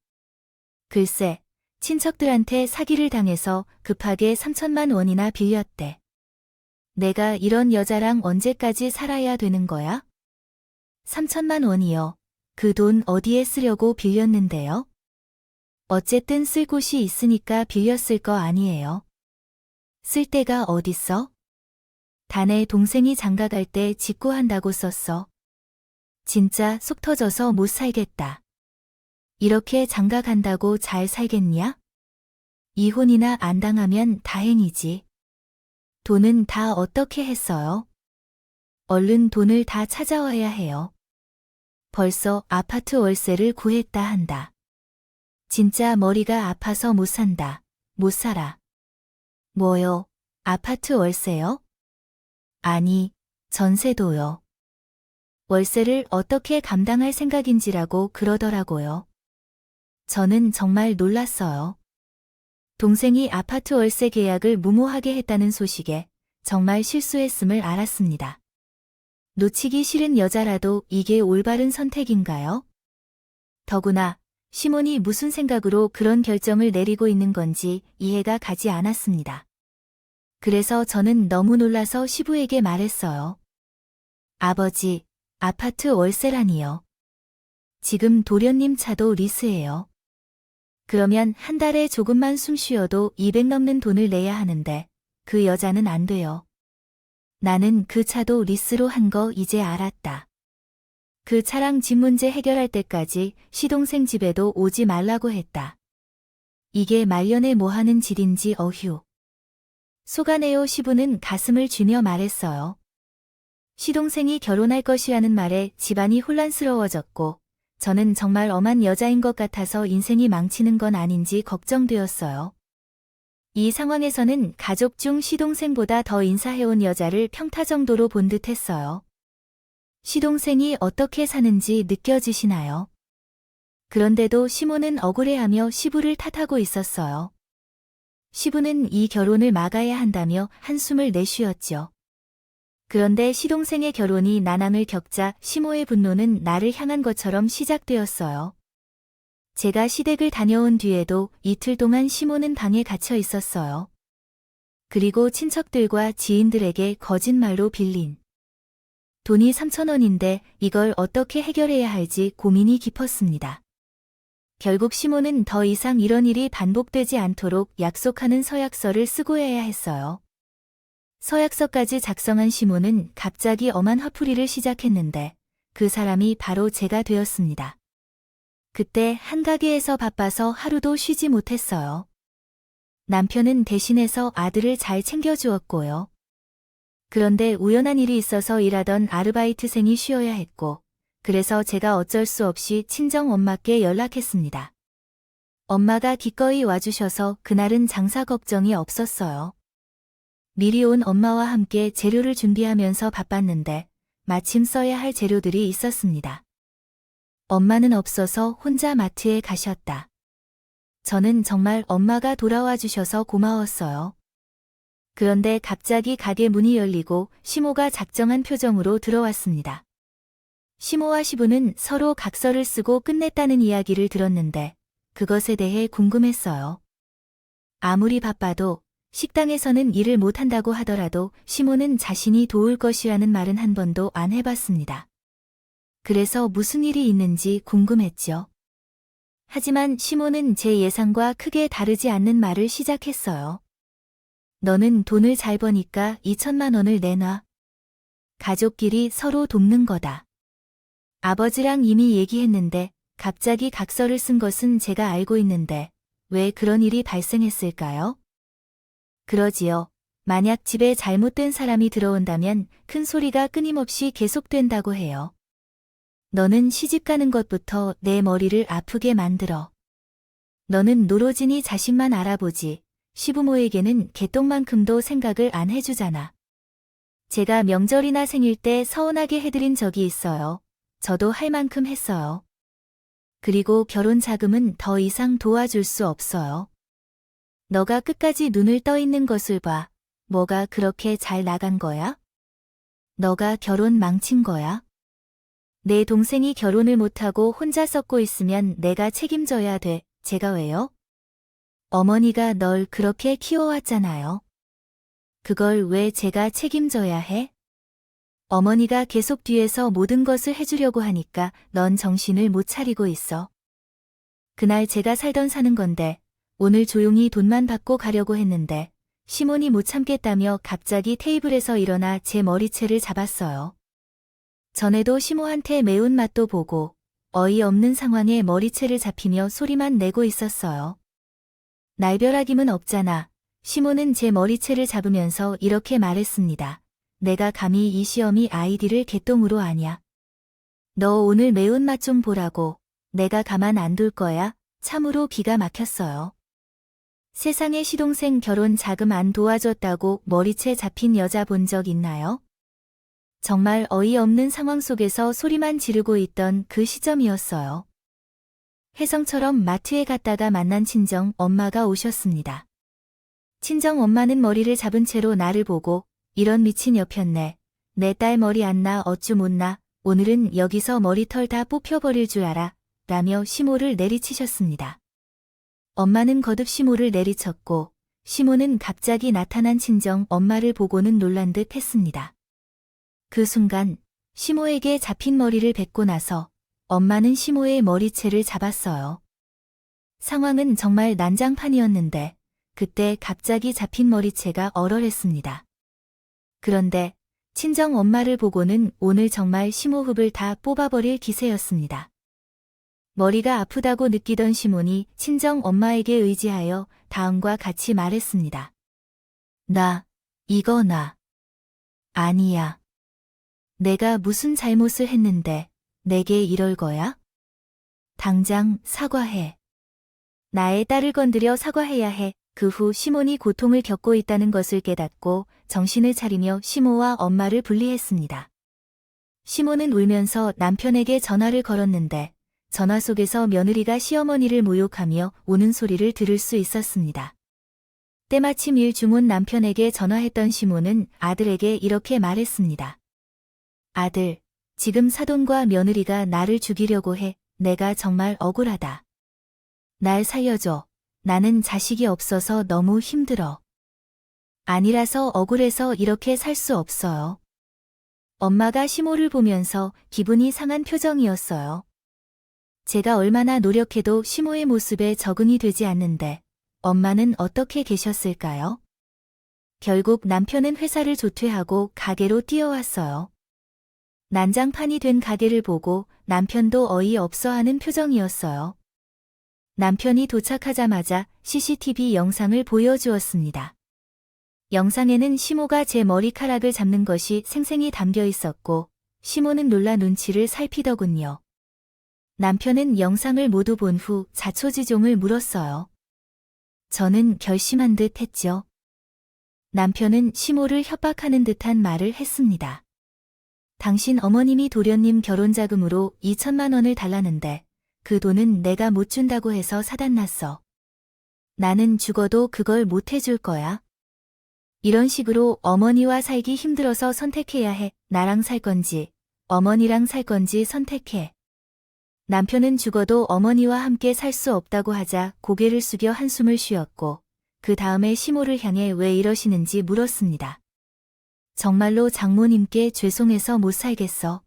글쎄, 친척들한테 사기를 당해서 급하게 3천만 원이나 빌렸대. 내가 이런 여자랑 언제까지 살아야 되는 거야? 3천만 원이요. 그 돈 어디에 쓰려고 빌렸는데요? 어쨌든 쓸 곳이 있으니까 빌렸을 거 아니에요. 쓸 데가 어딨어? 다내 동생이 장가 갈 때 직구한다고 썼어. 진짜 속 터져서 못 살겠다. 이렇게 장가 간다고 잘 살겠냐? 이혼이나 안 당하면 다행이지. 돈은 다 어떻게 했어요? 얼른 돈을 다 찾아와야 해요. 벌써 아파트 월세를 구했다 한다. 진짜 머리가 아파서 못 산다. 못 살아. 뭐요? 아파트 월세요? 아니, 전세도요. 월세를 어떻게 감당할 생각인지라고 그러더라고요. 저는 정말 놀랐어요. 동생이 아파트 월세 계약을 무모하게 했다는 소식에 정말 실수했음을 알았습니다. 놓치기 싫은 여자라도 이게 올바른 선택인가요? 더구나 시몬이 무슨 생각으로 그런 결정을 내리고 있는 건지 이해가 가지 않았습니다. 그래서 저는 너무 놀라서 시부에게 말했어요. 아버지, 아파트 월세라니요. 지금 도련님 차도 리스예요. 그러면 한 달에 조금만 숨 쉬어도 200 넘는 돈을 내야 하는데 그 여자는 안 돼요. 나는 그 차도 리스로 한 거 이제 알았다. 그 차랑 집 문제 해결할 때까지 시동생 집에도 오지 말라고 했다. 이게 말년에 뭐하는 짓인지 어휴. 속아내요. 시부는 가슴을 쥐며 말했어요. 시동생이 결혼할 것이라는 말에 집안이 혼란스러워졌고 저는 정말 엄한 여자인 것 같아서 인생이 망치는 건 아닌지 걱정되었어요. 이 상황에서는 가족 중 시동생보다 더 인사해온 여자를 평타 정도로 본 듯했어요. 시동생이 어떻게 사는지 느껴지시나요? 그런데도 시모는 억울해하며 시부를 탓하고 있었어요. 시부는 이 결혼을 막아야 한다며 한숨을 내쉬었죠. 그런데 시동생의 결혼이 난항을 겪자 시모의 분노는 나를 향한 것처럼 시작되었어요. 제가 시댁을 다녀온 뒤에도 이틀 동안 시모는 방에 갇혀 있었어요. 그리고 친척들과 지인들에게 거짓말로 빌린 돈이 3,000원인데 이걸 어떻게 해결해야 할지 고민이 깊었습니다. 결국 시모는 더 이상 이런 일이 반복되지 않도록 약속하는 서약서를 쓰고 해야 했어요. 서약서까지 작성한 시모는 갑자기 엄한 화풀이를 시작했는데 그 사람이 바로 제가 되었습니다. 그때 한 가게에서 바빠서 하루도 쉬지 못했어요. 남편은 대신해서 아들을 잘 챙겨주었고요. 그런데 우연한 일이 있어서 일하던 아르바이트생이 쉬어야 했고, 그래서 제가 어쩔 수 없이 친정 엄마께 연락했습니다. 엄마가 기꺼이 와주셔서 그날은 장사 걱정이 없었어요. 미리 온 엄마와 함께 재료를 준비하면서 바빴는데 마침 써야 할 재료들이 있었습니다. 엄마는 없어서 혼자 마트에 가셨다. 저는 정말 엄마가 돌아와 주셔서 고마웠어요. 그런데 갑자기 가게 문이 열리고 시모가 작정한 표정으로 들어왔습니다. 시모와 시부는 서로 각서를 쓰고 끝냈다는 이야기를 들었는데 그것에 대해 궁금했어요. 아무리 바빠도 식당에서는 일을 못한다고 하더라도 시모는 자신이 도울 것이라는 말은 한 번도 안 해봤습니다. 그래서 무슨 일이 있는지 궁금했죠. 하지만 시모는 제 예상과 크게 다르지 않는 말을 시작했어요. 너는 돈을 잘 버니까 2천만 원을 내놔. 가족끼리 서로 돕는 거다. 아버지랑 이미 얘기했는데 갑자기 각서를 쓴 것은 제가 알고 있는데 왜 그런 일이 발생했을까요? 그러지요. 만약 집에 잘못된 사람이 들어온다면 큰 소리가 끊임없이 계속된다고 해요. 너는 시집가는 것부터 내 머리를 아프게 만들어. 너는 노로진이 자식만 알아보지 시부모에게는 개똥만큼도 생각을 안 해주잖아. 제가 명절이나 생일 때 서운하게 해드린 적이 있어요. 저도 할 만큼 했어요. 그리고 결혼 자금은 더 이상 도와줄 수 없어요. 너가 끝까지 눈을 떠 있는 것을 봐. 뭐가 그렇게 잘 나간 거야? 너가 결혼 망친 거야? 내 동생이 결혼을 못하고 혼자 썩고 있으면 내가 책임져야 돼. 제가 왜요? 어머니가 널 그렇게 키워왔잖아요. 그걸 왜 제가 책임져야 해? 어머니가 계속 뒤에서 모든 것을 해주려고 하니까 넌 정신을 못 차리고 있어. 그날 제가 살던 사는 건데 오늘 조용히 돈만 받고 가려고 했는데 시몬이 못 참겠다며 갑자기 테이블에서 일어나 제 머리채를 잡았어요. 전에도 시모한테 매운맛도 보고 어이없는 상황에 머리채를 잡히며 소리만 내고 있었어요. 날벼락임은 없잖아. 시모는 제 머리채를 잡으면서 이렇게 말했습니다. 내가 감히 이 시어미 아이디를 개똥으로 아냐. 너 오늘 매운맛 좀 보라고. 내가 가만 안 둘 거야. 참으로 기가 막혔어요. 세상에 시동생 결혼 자금 안 도와줬다고 머리채 잡힌 여자 본 적 있나요? 정말 어이없는 상황 속에서 소리만 지르고 있던 그 시점이었어요. 혜성처럼 마트에 갔다가 만난 친정 엄마가 오셨습니다. 친정 엄마는 머리를 잡은 채로 나를 보고 이런 미친 여편네. 내 딸 머리 안 나 어쭈 못 나. 오늘은 여기서 머리털 다 뽑혀버릴 줄 알아. 라며 시모를 내리치셨습니다. 엄마는 거듭 시모를 내리쳤고 시모는 갑자기 나타난 친정 엄마를 보고는 놀란 듯 했습니다. 그 순간 시모에게 잡힌 머리를 뱉고 나서 엄마는 시모의 머리채를 잡았어요. 상황은 정말 난장판이었는데 그때 갑자기 잡힌 머리채가 얼얼했습니다. 그런데 친정 엄마를 보고는 오늘 정말 시모흡을 다 뽑아버릴 기세였습니다. 머리가 아프다고 느끼던 시몬이 친정 엄마에게 의지하여 다음과 같이 말했습니다. 이거 아니야. 내가 무슨 잘못을 했는데 내게 이럴 거야? 당장 사과해. 나의 딸을 건드려 사과해야 해. 그 후 시몬이 고통을 겪고 있다는 것을 깨닫고 정신을 차리며 시모와 엄마를 분리했습니다. 시몬은 울면서 남편에게 전화를 걸었는데 전화 속에서 며느리가 시어머니를 모욕하며 우는 소리를 들을 수 있었습니다. 때마침 일 중 온 남편에게 전화했던 시몬은 아들에게 이렇게 말했습니다. 아들, 지금 사돈과 며느리가 나를 죽이려고 해. 내가 정말 억울하다. 날 살려줘. 나는 자식이 없어서 너무 힘들어. 아니라서 억울해서 이렇게 살 수 없어요. 엄마가 시모를 보면서 기분이 상한 표정이었어요. 제가 얼마나 노력해도 시모의 모습에 적응이 되지 않는데 엄마는 어떻게 계셨을까요? 결국 남편은 회사를 조퇴하고 가게로 뛰어왔어요. 난장판이 된 가게를 보고 남편도 어이없어하는 표정이었어요. 남편이 도착하자마자 CCTV 영상을 보여주었습니다. 영상에는 시모가 제 머리카락을 잡는 것이 생생히 담겨 있었고 시모는 놀라 눈치를 살피더군요. 남편은 영상을 모두 본 후 자초지종을 물었어요. 저는 결심한 듯 했죠. 남편은 시모를 협박하는 듯한 말을 했습니다. 당신 어머님이 도련님 결혼자금으로 2천만 원을 달라는데 그 돈은 내가 못 준다고 해서 사단났어. 나는 죽어도 그걸 못 해줄 거야. 이런 식으로 어머니와 살기 힘들어서 선택해야 해. 나랑 살 건지, 어머니랑 살 건지 선택해. 남편은 죽어도 어머니와 함께 살 수 없다고 하자 고개를 숙여 한숨을 쉬었고 그 다음에 시모를 향해 왜 이러시는지 물었습니다. 정말로 장모님께 죄송해서 못 살겠어.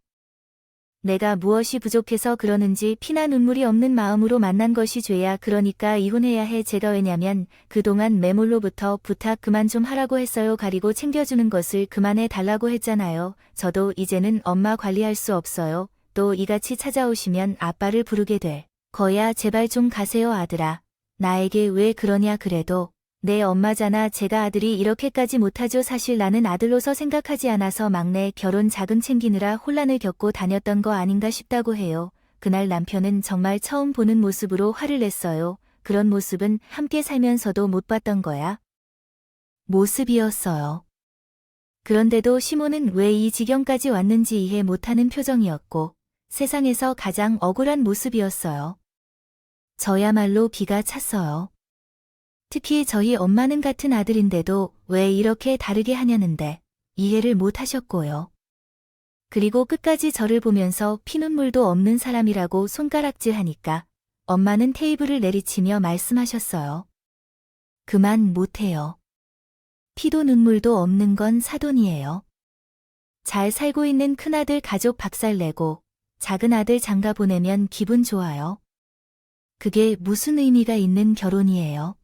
내가 무엇이 부족해서 그러는지 피나 눈물이 없는 마음으로 만난 것이 죄야. 그러니까 이혼해야 해. 제가 왜냐면 그동안 매몰로부터 부탁 그만 좀 하라고 했어요. 가리고 챙겨주는 것을 그만해 달라고 했잖아요. 저도 이제는 엄마 관리할 수 없어요. 또 이같이 찾아오시면 아빠를 부르게 될 거야. 제발 좀 가세요 아들아. 나에게 왜 그러냐. 그래도 내 엄마잖아. 제가 아들이 이렇게까지 못하죠. 사실 나는 아들로서 생각하지 않아서 막내 결혼 자금 챙기느라 혼란을 겪고 다녔던 거 아닌가 싶다고 해요. 그날 남편은 정말 처음 보는 모습으로 화를 냈어요. 그런 모습은 함께 살면서도 못 봤던 거야. 모습이었어요. 그런데도 시모는 왜 이 지경까지 왔는지 이해 못하는 표정이었고 세상에서 가장 억울한 모습이었어요. 저야말로 기가 찼어요. 특히 저희 엄마는 같은 아들인데도 왜 이렇게 다르게 하냐는데 이해를 못 하셨고요. 그리고 끝까지 저를 보면서 피눈물도 없는 사람이라고 손가락질하니까 엄마는 테이블을 내리치며 말씀하셨어요. 그만 못해요. 피도 눈물도 없는 건 사돈이에요. 잘 살고 있는 큰아들 가족 박살내고 작은 아들 장가 보내면 기분 좋아요. 그게 무슨 의미가 있는 결혼이에요.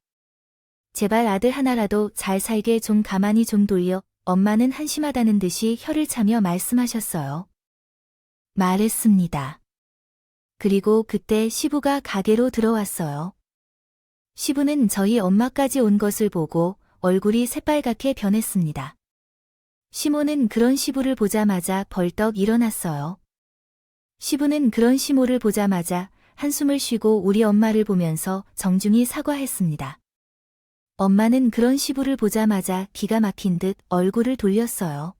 제발 아들 하나라도 잘 살게 좀 가만히 좀 돌려. 엄마는 한심하다는 듯이 혀를 차며 말씀하셨어요. 말했습니다. 그리고 그때 시부가 가게로 들어왔어요. 시부는 저희 엄마까지 온 것을 보고 얼굴이 새빨갛게 변했습니다. 시모는 그런 시부를 보자마자 벌떡 일어났어요. 시부는 그런 시모를 보자마자 한숨을 쉬고 우리 엄마를 보면서 정중히 사과했습니다. 엄마는 그런 시부를 보자마자 기가 막힌 듯 얼굴을 돌렸어요.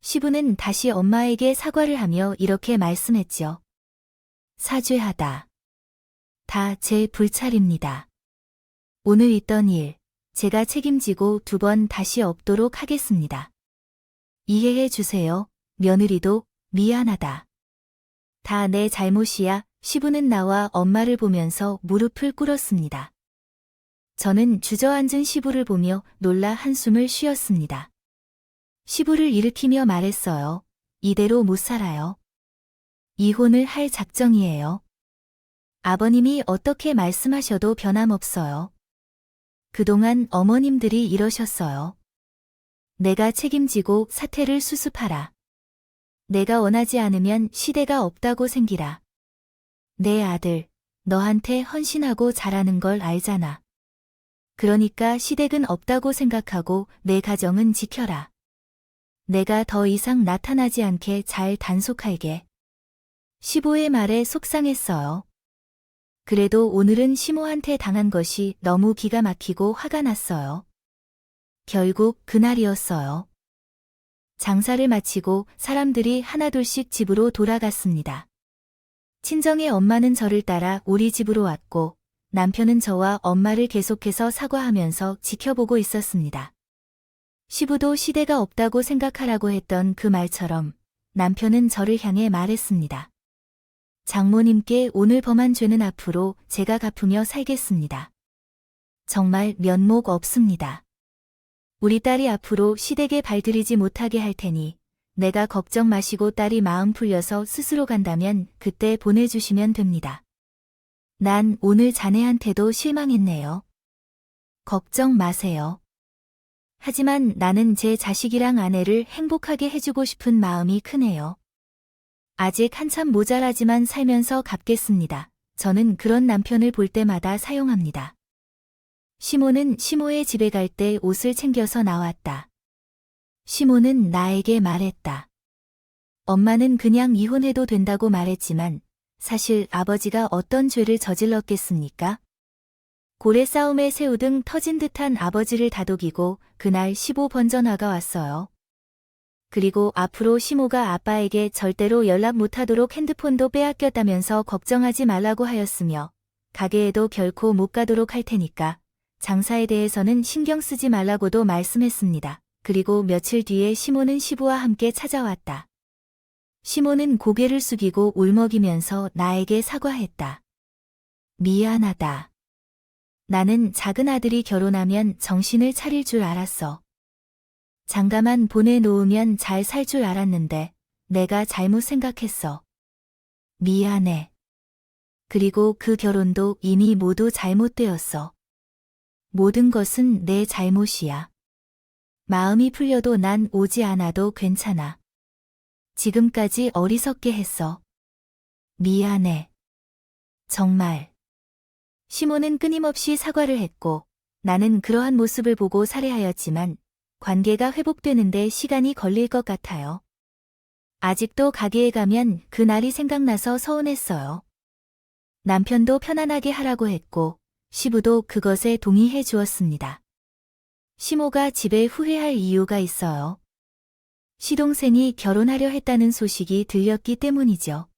시부는 다시 엄마에게 사과를 하며 이렇게 말씀했죠. 사죄하다. 다 제 불찰입니다. 오늘 있던 일, 제가 책임지고 2번 다시 없도록 하겠습니다. 이해해 주세요. 며느리도 미안하다. 다 내 잘못이야. 시부는 나와 엄마를 보면서 무릎을 꿇었습니다. 저는 주저앉은 시부를 보며 놀라 한숨을 쉬었습니다. 시부를 일으키며 말했어요. 이대로 못 살아요. 이혼을 할 작정이에요. 아버님이 어떻게 말씀하셔도 변함없어요. 그동안 어머님들이 이러셨어요. 내가 책임지고 사태를 수습하라. 내가 원하지 않으면 시대가 없다고 생기라. 내 아들, 너한테 헌신하고 자라는 걸 알잖아. 그러니까 시댁은 없다고 생각하고 내 가정은 지켜라. 내가 더 이상 나타나지 않게 잘 단속할게. 시부의 말에 속상했어요. 그래도 오늘은 시모한테 당한 것이 너무 기가 막히고 화가 났어요. 결국 그날이었어요. 장사를 마치고 사람들이 하나둘씩 집으로 돌아갔습니다. 친정의 엄마는 저를 따라 우리 집으로 왔고 남편은 저와 엄마를 계속해서 사과하면서 지켜보고 있었습니다. 시부도 시대가 없다고 생각하라고 했던 그 말처럼 남편은 저를 향해 말했습니다. 장모님께 오늘 범한 죄는 앞으로 제가 갚으며 살겠습니다. 정말 면목 없습니다. 우리 딸이 앞으로 시댁에 발들이지 못하게 할 테니 내가 걱정 마시고 딸이 마음 풀려서 스스로 간다면 그때 보내주시면 됩니다. 난 오늘 자네한테도 실망했네요. 걱정 마세요. 하지만 나는 제 자식이랑 아내를 행복하게 해주고 싶은 마음이 크네요. 아직 한참 모자라지만 살면서 갚겠습니다. 저는 그런 남편을 볼 때마다 사용합니다. 시모는 시모의 집에 갈 때 옷을 챙겨서 나왔다. 시모는 나에게 말했다. 엄마는 그냥 이혼해도 된다고 말했지만 사실 아버지가 어떤 죄를 저질렀겠습니까? 고래 싸움에 새우등 터진 듯한 아버지를 다독이고 그날 시부 번전화가 왔어요. 그리고 앞으로 시모가 아빠에게 절대로 연락 못하도록 핸드폰도 빼앗겼다면서 걱정하지 말라고 하였으며 가게에도 결코 못 가도록 할 테니까 장사에 대해서는 신경 쓰지 말라고도 말씀했습니다. 그리고 며칠 뒤에 시모는 시부와 함께 찾아왔다. 시모는 고개를 숙이고 울먹이면서 나에게 사과했다. 미안하다. 나는 작은 아들이 결혼하면 정신을 차릴 줄 알았어. 장가만 보내놓으면 잘 살 줄 알았는데 내가 잘못 생각했어. 미안해. 그리고 그 결혼도 이미 모두 잘못되었어. 모든 것은 내 잘못이야. 마음이 풀려도 난 오지 않아도 괜찮아. 지금까지 어리석게 했어. 미안해. 정말. 시모는 끊임없이 사과를 했고 나는 그러한 모습을 보고 살해하였지만 관계가 회복되는데 시간이 걸릴 것 같아요. 아직도 가게에 가면 그 날이 생각나서 서운했어요. 남편도 편안하게 하라고 했고 시부도 그것에 동의해 주었습니다. 시모가 집에 후회할 이유가 있어요. 시동생이 결혼하려 했다는 소식이 들렸기 때문이죠.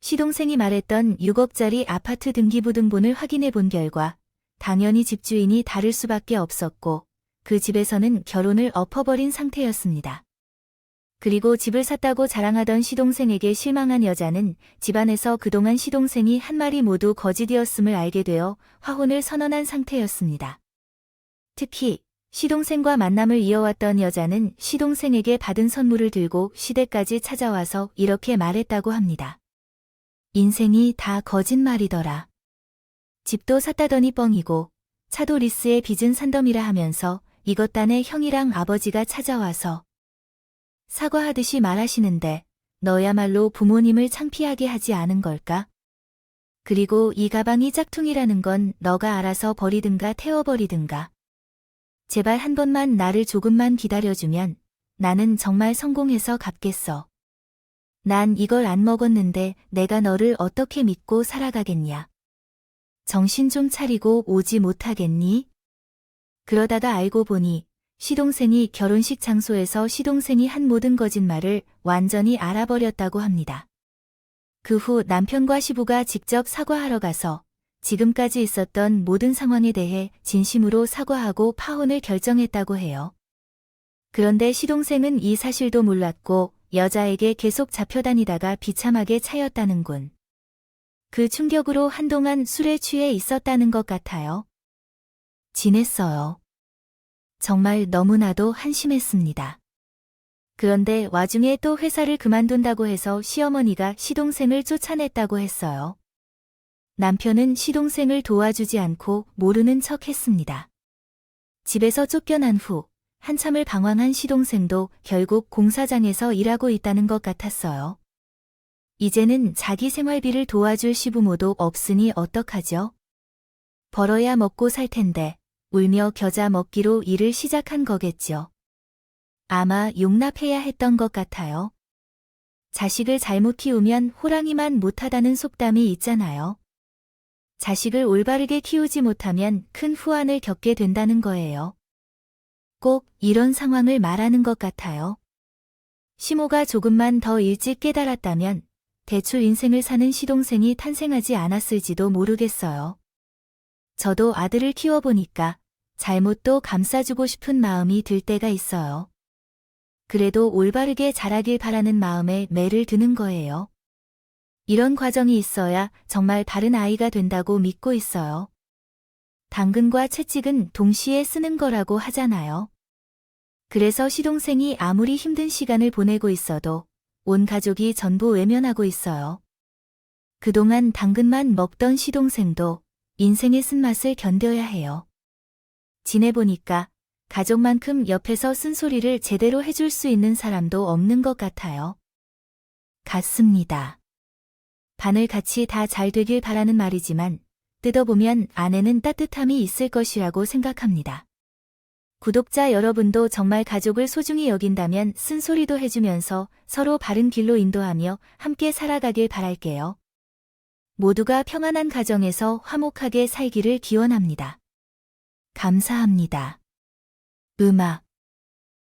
시동생이 말했던 6억짜리 아파트 등기부등본을 확인해 본 결과 당연히 집주인이 다를 수밖에 없었고 그 집에서는 결혼을 엎어버린 상태였습니다. 그리고 집을 샀다고 자랑하던 시동생에게 실망한 여자는 집안에서 그동안 시동생이 한 말이 모두 거짓이었음을 알게 되어 화혼을 선언한 상태였습니다. 특히 시동생과 만남을 이어왔던 여자는 시동생에게 받은 선물을 들고 시댁까지 찾아와서 이렇게 말했다고 합니다. 인생이 다 거짓말이더라. 집도 샀다더니 뻥이고 차도 리스에 빚은 산더미라 하면서 이것 딴에 형이랑 아버지가 찾아와서 사과하듯이 말하시는데 너야말로 부모님을 창피하게 하지 않은 걸까? 그리고 이 가방이 짝퉁이라는 건 너가 알아서 버리든가 태워버리든가. 제발 한 번만 나를 조금만 기다려주면 나는 정말 성공해서 갚겠어. 난 이걸 안 먹었는데 내가 너를 어떻게 믿고 살아가겠냐. 정신 좀 차리고 오지 못하겠니? 그러다가 알고 보니 시동생이 결혼식 장소에서 시동생이 한 모든 거짓말을 완전히 알아버렸다고 합니다. 그 후 남편과 시부가 직접 사과하러 가서 지금까지 있었던 모든 상황에 대해 진심으로 사과하고 파혼을 결정했다고 해요. 그런데 시동생은 이 사실도 몰랐고 여자에게 계속 잡혀다니다가 비참하게 차였다는군. 그 충격으로 한동안 술에 취해 있었다는 것 같아요. 지냈어요. 정말 너무나도 한심했습니다. 그런데 와중에 또 회사를 그만둔다고 해서 시어머니가 시동생을 쫓아냈다고 했어요. 남편은 시동생을 도와주지 않고 모르는 척 했습니다. 집에서 쫓겨난 후 한참을 방황한 시동생도 결국 공사장에서 일하고 있다는 것 같았어요. 이제는 자기 생활비를 도와줄 시부모도 없으니 어떡하죠? 벌어야 먹고 살 텐데 울며 겨자 먹기로 일을 시작한 거겠죠. 아마 용납해야 했던 것 같아요. 자식을 잘못 키우면 호랑이만 못하다는 속담이 있잖아요. 자식을 올바르게 키우지 못하면 큰 후환을 겪게 된다는 거예요. 꼭 이런 상황을 말하는 것 같아요. 시모가 조금만 더 일찍 깨달았다면 대출 인생을 사는 시동생이 탄생하지 않았을지도 모르겠어요. 저도 아들을 키워보니까 잘못도 감싸주고 싶은 마음이 들 때가 있어요. 그래도 올바르게 자라길 바라는 마음에 매를 드는 거예요. 이런 과정이 있어야 정말 바른 아이가 된다고 믿고 있어요. 당근과 채찍은 동시에 쓰는 거라고 하잖아요. 그래서 시동생이 아무리 힘든 시간을 보내고 있어도 온 가족이 전부 외면하고 있어요. 그동안 당근만 먹던 시동생도 인생의 쓴맛을 견뎌야 해요. 지내보니까 가족만큼 옆에서 쓴소리를 제대로 해줄 수 있는 사람도 없는 것 같아요. 같습니다. 바늘같이 다 잘 되길 바라는 말이지만 뜯어보면 안에는 따뜻함이 있을 것이라고 생각합니다. 구독자 여러분도 정말 가족을 소중히 여긴다면 쓴소리도 해주면서 서로 바른 길로 인도하며 함께 살아가길 바랄게요. 모두가 평안한 가정에서 화목하게 살기를 기원합니다. 감사합니다. 음악